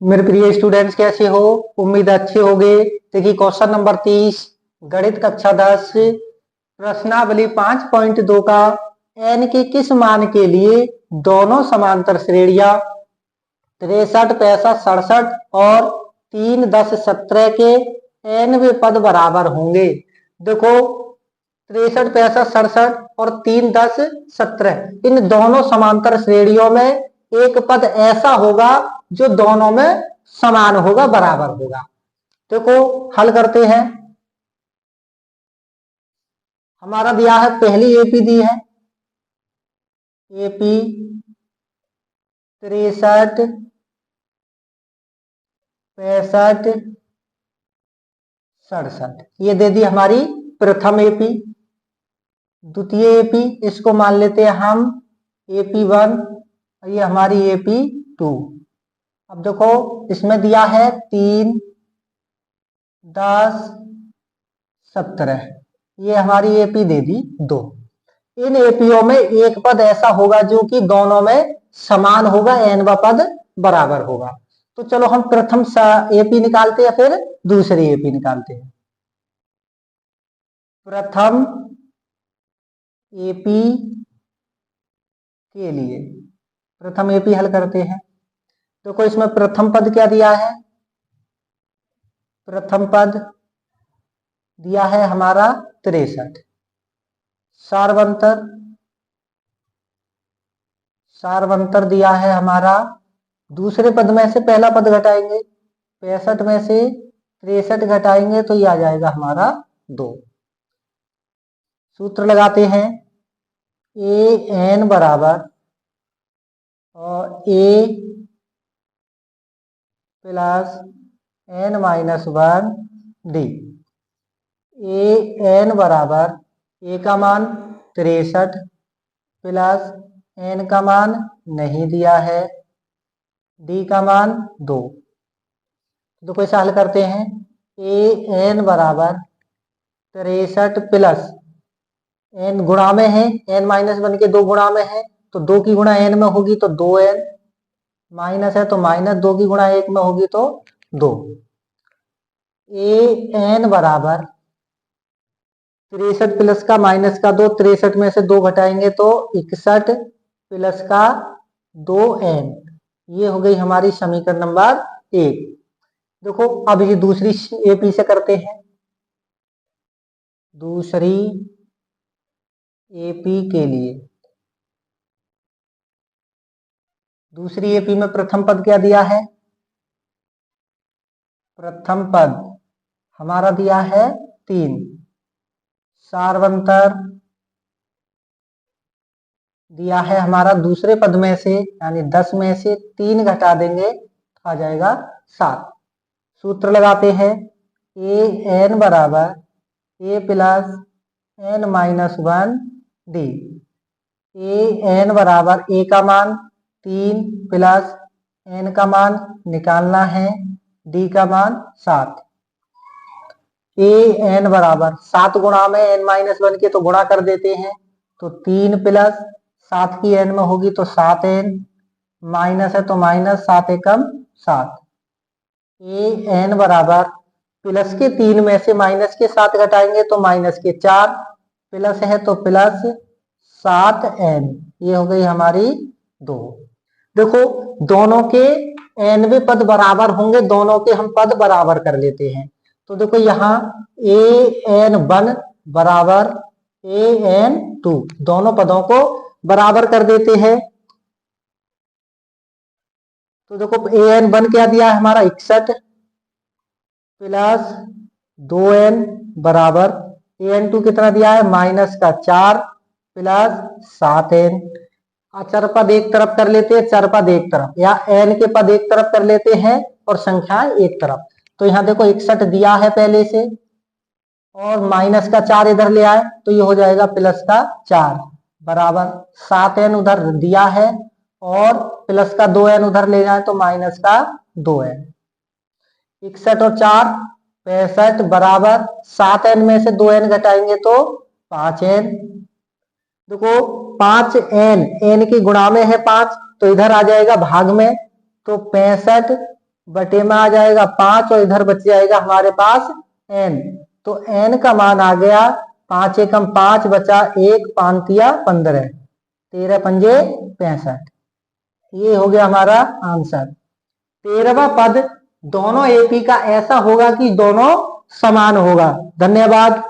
मेरे प्रिय स्टूडेंट्स, कैसे हो? उम्मीद अच्छे होंगे। देखिए क्वेश्चन नंबर 30 गणित कक्षा 10 प्रश्नावली 5.2 का n के किस मान के लिए दोनों समांतर श्रेणियां 63, 65, 67 और 3, 10, 17 के nवें पद बराबर होंगे। देखो 63, 65, 67 और 3, 10, 17 इन दोनों समांतर श्रेणियों में एक पद ऐसा होगा जो दोनों में समान होगा, बराबर होगा। देखो हल करते हैं। हमारा दिया है, पहली एपी दी है, एपी 63, 65, 67 ये दे दी हमारी प्रथम एपी। द्वितीय एपी इसको मान लेते हैं हम एपी 1 और ये हमारी एपी 2। अब देखो इसमें दिया है 3, 10, 17 ये हमारी एपी दे दी 2। इन एपीओ में एक पद ऐसा होगा जो कि दोनों में समान होगा, एनवा पद बराबर होगा। तो चलो हम प्रथम एपी निकालते हैं, फिर दूसरी एपी निकालते हैं। प्रथम एपी के लिए प्रथम एपी हल करते हैं। देखो इसमें प्रथम पद क्या दिया है? प्रथम पद दिया है हमारा 63। सारवंतर दिया है हमारा, दूसरे पद में से पहला पद घटाएंगे, 65 में से 63 घटाएंगे तो ये आ जाएगा हमारा 2। सूत्र लगाते हैं, ए एन बराबर और ए plus N minus 1 D. A N बराबर ए का मान 63 प्लस एन का मान नहीं दिया है, डी का मान 2। देखो इसे हल करते हैं। ए एन बराबर 63 प्लस एन गुणा में है, एन माइनस 1 के 2 गुणा में है तो 2 की गुणा एन में होगी तो 2n, माइनस है तो माइनस 2 की गुणा 1 में होगी तो 2। ए एन बराबर 63 प्लस का माइनस का 2, 63 में से 2 घटाएंगे तो 61 प्लस का 2n, ये हो गई हमारी समीकरण नंबर 1। देखो अब ये दूसरी एपी से करते हैं। दूसरी एपी के लिए, दूसरी एपी में प्रथम पद क्या दिया है? प्रथम पद हमारा दिया है 3। सारवंतर दिया है हमारा, दूसरे पद में से यानी 10 में से 3 घटा देंगे तो आ जाएगा 7। सूत्र लगाते हैं, ए एन बराबर ए plus N minus 1 D. A N बराबर ए का मान 3 प्लस एन का मान निकालना है, डी का मान 7। ए एन बराबर 7 गुणा में एन माइनस 1 के तो गुणा कर देते हैं तो 3 प्लस 7 की एन में होगी तो 7n, माइनस है तो माइनस 7 एकम 7। ए एन बराबर प्लस के 3 में से माइनस के 7 घटाएंगे तो माइनस के 4, प्लस है तो प्लस 7n, ये हो गई हमारी 2। देखो दोनों के nवें पद बराबर होंगे, दोनों के हम पद बराबर कर लेते हैं। तो देखो यहाँ an1 बराबर an2, दोनों पदों को बराबर कर देते हैं। तो देखो an1 क्या दिया है हमारा 61 प्लस 2n बराबर an2 कितना दिया है? माइनस का 4 प्लस 7n। चर पद एक तरफ कर लेते हैं, चर पद एक तरफ, या n के पद एक तरफ कर लेते हैं और संख्या एक तरफ। तो यहाँ देखो 61 दिया है पहले से और माइनस का 4 इधर ले आए तो ये हो जाएगा प्लस का 4 बराबर 7n उधर दिया है और प्लस का 2n उधर ले जाए तो माइनस का 2n। 61 और 4 65 बराबर 7n में से 2n घटाएंगे तो 5n। देखो 5n, n की गुणा में है 5 तो इधर आ जाएगा भाग में, तो 65 बटे में आ जाएगा 5 और इधर बच जाएगा हमारे पास n। तो n का मान आ गया 5 एकम 5 बचा 1 5 15 13 पंजे 65। ये हो गया हमारा आंसर। 13वां पद दोनों एपी का ऐसा होगा कि दोनों समान होगा। धन्यवाद।